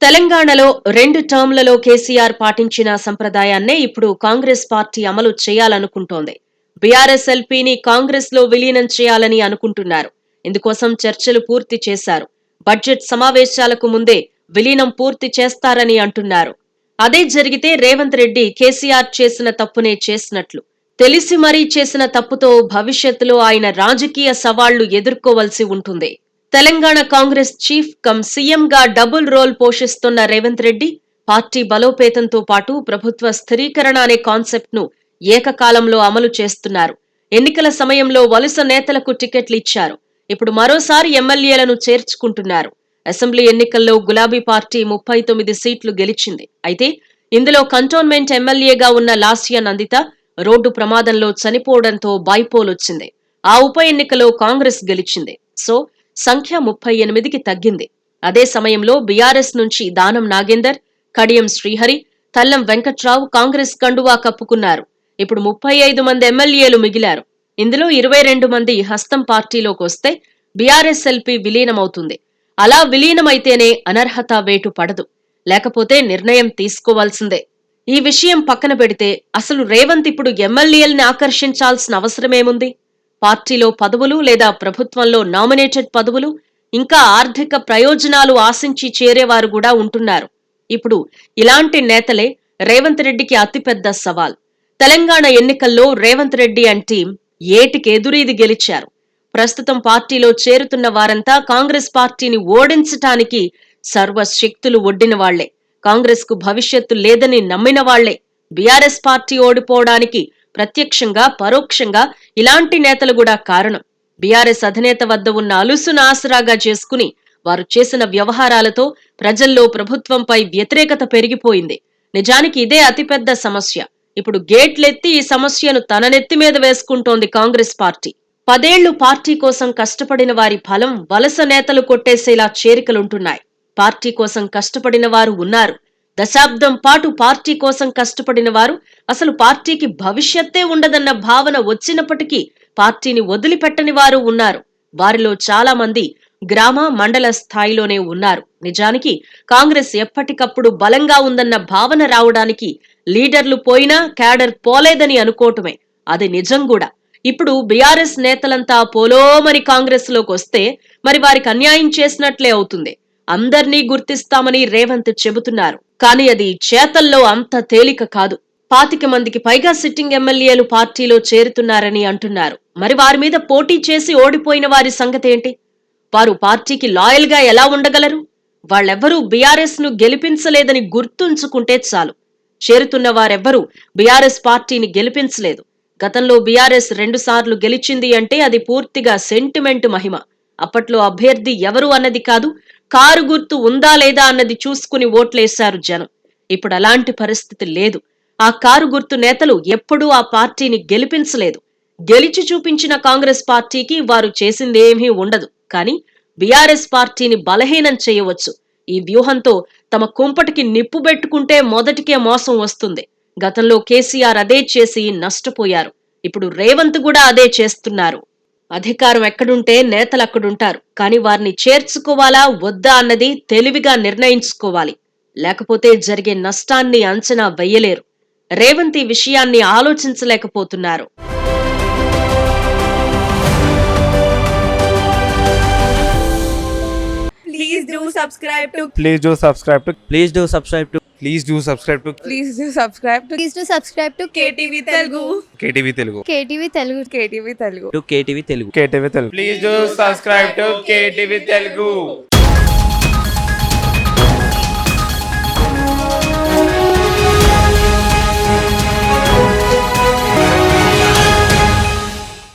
తెలంగాణలో 2 టర్మ్లలో కేసీఆర్ పాటించిన సంప్రదాయాన్నే ఇప్పుడు కాంగ్రెస్ పార్టీ అమలు చేయాలనుకుంటోంది. బీఆర్ఎస్ ఎల్పీని కాంగ్రెస్ లో విలీనం చేయాలని అనుకుంటున్నారు. ఇందుకోసం చర్చలు పూర్తి చేశారు. బడ్జెట్ సమావేశాలకు ముందే విలీనం పూర్తి చేస్తారని అంటున్నారు. అదే జరిగితే రేవంత్ రెడ్డి కేసీఆర్ చేసిన తప్పునే చేసినట్లు. తెలిసి మరీ చేసిన తప్పుతో భవిష్యత్తులో ఆయన రాజకీయ సవాళ్లు ఎదుర్కోవలసి ఉంటుంది. తెలంగాణ కాంగ్రెస్ చీఫ్ కమ్ సీఎంగా డబుల్ రోల్ పోషిస్తున్న రేవంత్ రెడ్డి పార్టీ బలోపేతంతో పాటు ప్రభుత్వ స్థిరీకరణ అనే కాన్సెప్ట్ ను ఏకకాలంలో అమలు చేస్తున్నారు. ఎన్నికల సమయంలో వలస నేతలకు టికెట్లు ఇచ్చారు. ఇప్పుడు మరోసారి ఎమ్మెల్యేలను చేర్చుకుంటున్నారు. అసెంబ్లీ ఎన్నికల్లో గులాబీ పార్టీ 39 సీట్లు గెలిచింది. అయితే ఇందులో కంటోన్మెంట్ ఎమ్మెల్యేగా ఉన్న లాస్య నందిత రోడ్డు ప్రమాదంలో చనిపోవడంతో బైపోల్ వచ్చింది. ఆ ఉప ఎన్నికలో కాంగ్రెస్ గెలిచింది. సో సంఖ్య 38కి తగ్గింది. అదే సమయంలో బీఆర్ఎస్ నుంచి దానం నాగేందర్, కడియం శ్రీహరి, తల్లం వెంకట్రావు కాంగ్రెస్ కండువా కప్పుకున్నారు. ఇప్పుడు 35 మంది ఎమ్మెల్యేలు మిగిలారు. ఇందులో 22 మంది హస్తం పార్టీలోకి వస్తే బీఆర్ఎస్ ఎల్పీ విలీనమవుతుంది. అలా విలీనమైతేనే అనర్హత వేటు పడదు, లేకపోతే నిర్ణయం తీసుకోవాల్సిందే. ఈ విషయం పక్కన పెడితే అసలు రేవంత్ ఇప్పుడు ఎమ్మెల్యేల్ని ఆకర్షించాల్సిన అవసరమేముంది? పార్టీలో పదవులు లేదా ప్రభుత్వంలో నామినేటెడ్ పదవులు, ఇంకా ఆర్థిక ప్రయోజనాలు ఆశించి చేరేవారు కూడా ఉంటున్నారు. ఇప్పుడు ఇలాంటి నేతలే రేవంత్ రెడ్డికి అతిపెద్ద సవాల్. తెలంగాణ ఎన్నికల్లో రేవంత్ రెడ్డి అండ్ టీం ఏటికెదురీది గెలిచారు. ప్రస్తుతం పార్టీలో చేరుతున్న వారంతా కాంగ్రెస్ పార్టీని ఓడించటానికి సర్వశక్తులు ఒడ్డిన వాళ్లే. కాంగ్రెస్ కు భవిష్యత్తు లేదని నమ్మిన వాళ్లే. బీఆర్ఎస్ పార్టీ ఓడిపోవడానికి ప్రత్యక్షంగా పరోక్షంగా ఇలాంటి నేతలు కూడా కారణం. బీఆర్ఎస్ అధినేత వద్ద ఉన్న అలుసును ఆసరాగా చేసుకుని వారు చేసిన వ్యవహారాలతో ప్రజల్లో ప్రభుత్వంపై వ్యతిరేకత పెరిగిపోయింది. నిజానికి ఇదే అతిపెద్ద సమస్య. ఇప్పుడు గేట్లెత్తి ఈ సమస్యను తన నెత్తి మీద వేసుకుంటోంది కాంగ్రెస్ పార్టీ. 10 ఏళ్లు పార్టీ కోసం కష్టపడిన వారి ఫలం వలస నేతలు కొట్టేసేలా చేరికలుంటున్నాయి. పార్టీ కోసం కష్టపడిన వారు ఉన్నారు. దశాబ్దం పాటు పార్టీ కోసం కష్టపడిన వారు అసలు పార్టీకి భవిష్యత్తే ఉండదన్న భావన వచ్చినప్పటికీ పార్టీని వదిలిపెట్టని వారు ఉన్నారు. వారిలో చాలా మంది గ్రామ మండల స్థాయిలోనే ఉన్నారు. నిజానికి కాంగ్రెస్ ఎప్పటికప్పుడు బలంగా ఉందన్న భావన రావడానికి లీడర్లు పోయినా క్యాడర్ పోలేదని అనుకోవటమే. అది నిజం కూడా. ఇప్పుడు బీఆర్ఎస్ నేతలంతా పోలోమని కాంగ్రెస్ లోకి వస్తే మరి వారికి అన్యాయం చేసినట్లే అవుతుంది. అందర్నీ గుర్తిస్తామని రేవంత్ చెబుతున్నారు. కానీ అది చేతల్లో అంత తేలిక కాదు. 25 మందికి పైగా సిట్టింగ్ ఎమ్మెల్యేలు పార్టీలో చేరుతున్నారని అంటున్నారు. మరి వారి మీద పోటీ చేసి ఓడిపోయిన వారి సంగతేంటి? వారు పార్టీకి లాయల్ గా ఎలా ఉండగలరు? వాళ్ళెవ్వరూ బీఆర్ఎస్ ను గెలిపించలేదని గుర్తుంచుకుంటే చాలు. చేరుతున్న వారెవ్వరూ బీఆర్ఎస్ పార్టీని గెలిపించలేదు. గతంలో బీఆర్ఎస్ 2 సార్లు గెలిచింది అంటే అది పూర్తిగా సెంటిమెంట్ మహిమ. అప్పట్లో అభ్యర్థి ఎవరు అన్నది కాదు, కారు గుర్తు ఉందా లేదా అన్నది చూసుకుని ఓట్లేశారు జనం. ఇప్పుడు అలాంటి పరిస్థితి లేదు. ఆ కారు గుర్తు నేతలు ఎప్పుడూ ఆ పార్టీని గెలిపించలేదు. గెలిచి చూపించిన కాంగ్రెస్ పార్టీకి వారు చేసిందేమీ ఉండదు. కానీ బీఆర్ఎస్ పార్టీని బలహీనం చేయవచ్చు. ఈ వ్యూహంతో తమ కుంపటికి నిప్పు పెట్టుకుంటే మొదటికే మోసం వస్తుంది. గతంలో కేసీఆర్ అదే చేసి నష్టపోయారు. ఇప్పుడు రేవంత్ కూడా అదే చేస్తున్నారు. అధికారం ఎక్కడుంటే నేతలు అక్కడుంటారు. కానీ వారిని చేర్చుకోవాలా వద్దా అన్నది తెలివిగా నిర్ణయించుకోవాలి. లేకపోతే జరిగే నష్టాన్ని అంచనా వెయ్యలేరు. రేవంత్ ఈ విషయాన్ని ఆలోచించలేకపోతున్నారు. Please do subscribe to Please do subscribe to Please do subscribe to Please do subscribe to Please do subscribe to Please do subscribe to KTV Telugu. KTV Telugu. KTV Telugu. KTV Telugu. KTV Telugu. KTV Telugu. Please do subscribe to KTV Telugu.